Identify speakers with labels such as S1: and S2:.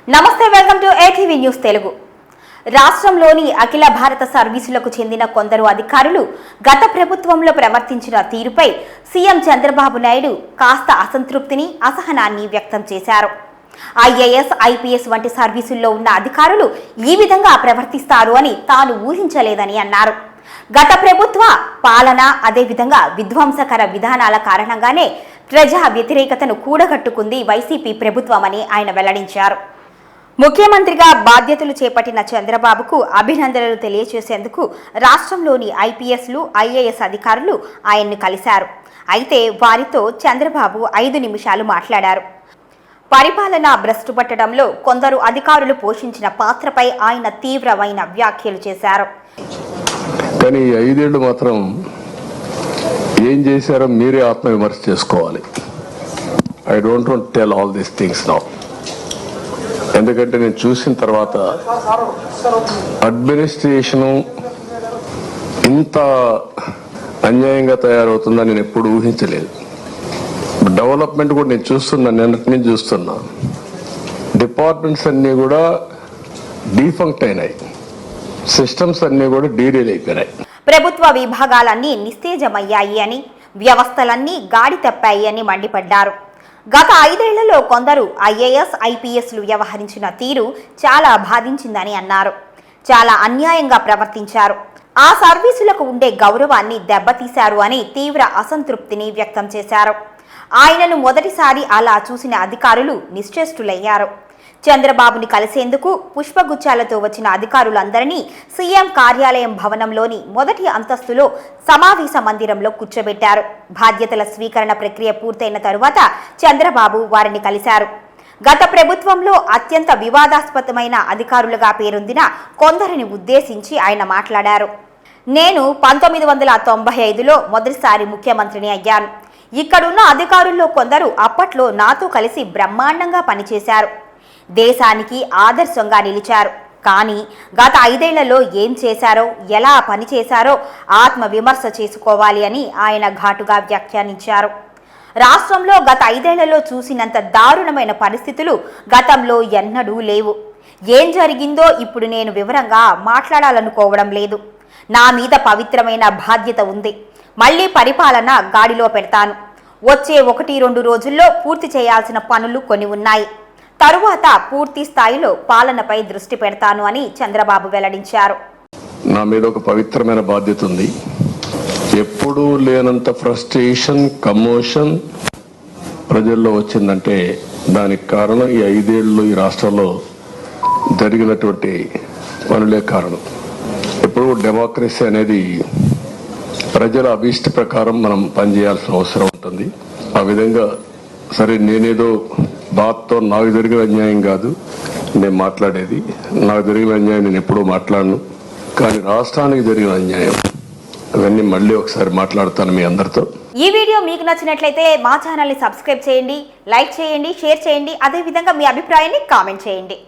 S1: నమస్తే, welcome to ATV news Telugu. రాష్ట్రంలోని అఖిల భారత సర్వీసులకు చెందిన కొందరు అధికారులు గత ప్రభుత్వంలో ప్రవర్తించిన తీరుపై సీఎం చంద్రబాబు నాయుడు కాస్త అసంతృప్తిని, అసహనాన్ని వ్యక్తం చేశారు. ఐఏఎస్, ఐపీఎస్ వంటి సర్వీసుల్లో ఉన్న అధికారులు ఈ విధంగా ప్రవర్తిస్తారు అని తాను ఊహించలేదని అన్నారు. గత ప్రభుత్వ పాలన, అదేవిధంగా విధ్వంసకర విధానాల కారణంగానే ప్రజా వ్యతిరేకతను కూడగట్టుకుంది వైసీపీ ప్రభుత్వమని ఆయన వెల్లడించారు. ముఖ్యమంత్రిగా బాధ్యతలు చేపట్టిన చంద్రబాబుకు అభినందనలు తెలియజేసేందుకు రాష్ట్రంలోని ఐపీఎస్లు, ఐఏఎస్ అధికారులు ఆయన్ను కలిశారు. అయితే వారితో చంద్రబాబు 5 నిమిషాలు మాట్లాడారు. పరిపాలన భ్రష్టు పట్టడంలో కొందరు అధికారులు పోషించిన పాత్రపై ఆయన తీవ్రమైన వ్యాఖ్యలు చేశారు.
S2: కానీ 5 ఏళ్లు మాత్రం ఏం చేశారో మీరే ఆత్మవిమర్శ చేసుకోవాలి. I don't want tell all these things now. ఎందుకంటే నేను చూసిన తర్వాత అడ్మినిస్ట్రేషను ఇంత అన్యాయంగా తయారవుతుందని నేను ఎప్పుడు ఊహించలేదు. డెవలప్మెంట్ కూడా నేను చూస్తున్నాను, నిన్నటి నుంచి చూస్తున్నా. డిపార్ట్మెంట్స్ అన్నీ కూడా డీఫంక్ట్ అయినాయి, సిస్టమ్స్ అన్నీ కూడా డీరేల్ అయిపోయినాయి.
S1: ప్రభుత్వ విభాగాలన్నీ నిస్తేజమయ్యాయి అని, వ్యవస్థలన్నీ గాడి తప్పాయి అని మండిపడ్డారు. గత 5 ఏళ్లలో కొందరు ఐఏఎస్, ఐపీఎస్లు వ్యవహరించిన తీరు చాలా బాధించిందని అన్నారు. చాలా అన్యాయంగా ప్రవర్తించారు. ఆ సర్వీసులకు ఉండే గౌరవాన్ని దెబ్బతీశారు అని తీవ్ర అసంతృప్తిని వ్యక్తం చేశారు. ఆయనను మొదటిసారి అలా చూసిన అధికారులు నిశ్చేష్టులయ్యారు. చంద్రబాబుని కలిసేందుకు పుష్పగుచ్చాలతో వచ్చిన అధికారులందరినీ సీఎం కార్యాలయం భవనంలోని మొదటి అంతస్తులో సమావేశ మందిరంలో కూర్చోబెట్టారు. బాధ్యతల స్వీకరణ ప్రక్రియ పూర్తయిన తరువాత చంద్రబాబు వారిని కలిశారు. గత ప్రభుత్వంలో అత్యంత వివాదాస్పదమైన అధికారులుగా పేరొందిన కొందరిని ఉద్దేశించి ఆయన మాట్లాడారు. నేను 1995లో మొదటిసారి ముఖ్యమంత్రిని అయ్యాను. ఇక్కడున్న అధికారుల్లో కొందరు అప్పట్లో నాతో కలిసి బ్రహ్మాండంగా పనిచేశారు, దేశానికి ఆదర్శంగా నిలిచారు. కానీ గత 5 ఏళ్లలో ఏం చేశారో, ఎలా పనిచేశారో ఆత్మవిమర్శ చేసుకోవాలి అని ఆయన ఘాటుగా వ్యాఖ్యానించారు. రాష్ట్రంలో గత 5 ఏళ్లలో చూసినంత దారుణమైన పరిస్థితులు గతంలో ఎన్నడూ లేవు. ఏం జరిగిందో ఇప్పుడు నేను వివరంగా మాట్లాడాలనుకోవడం లేదు. నా మీద పవిత్రమైన బాధ్యత ఉంది. మళ్లీ పరిపాలన గాడిలో పెడతాను. వచ్చే 1-2 రోజుల్లో పూర్తి చేయాల్సిన పనులు కొన్ని ఉన్నాయి. తరువాత పూర్తి స్థాయిలో పాలనపై దృష్టి పెడతాను అని చంద్రబాబు వెల్లడించారు.
S2: నా మీద ఒక పవిత్రమైన బాధ్యత ఉంది. ఎప్పుడూ లేనంత ఫ్రస్ట్రేషన్, కమోషన్ ప్రజల్లో వచ్చిందంటే దానికి కారణం ఈ 5 ఏళ్ళు ఈ రాష్ట్రంలో జరిగినటువంటి పనులే కారణం. ఎప్పుడు డెమోక్రసీ అనేది ప్రజల అభీష్ట ప్రకారం మనం పనిచేయాల్సిన అవసరం ఉంటుంది. ఆ విధంగా సరే, నేనేదో బాధతో నాకు జరిగిన అన్యాయం కాదు నేను మాట్లాడేది. నాకు జరిగిన అన్యాయం నేను ఎప్పుడూ మాట్లాడను. కానీ రాష్ట్రానికి జరిగిన అన్యాయం అవన్నీ మళ్ళీ ఒకసారి మాట్లాడతాను మీ అందరితో.
S1: ఈ వీడియో మీకు నచ్చినట్లయితే మా ఛానల్ని సబ్స్క్రైబ్ చేయండి, లైక్ చేయండి, షేర్ చేయండి. అదేవిధంగా మీ అభిప్రాయాన్ని కామెంట్ చేయండి.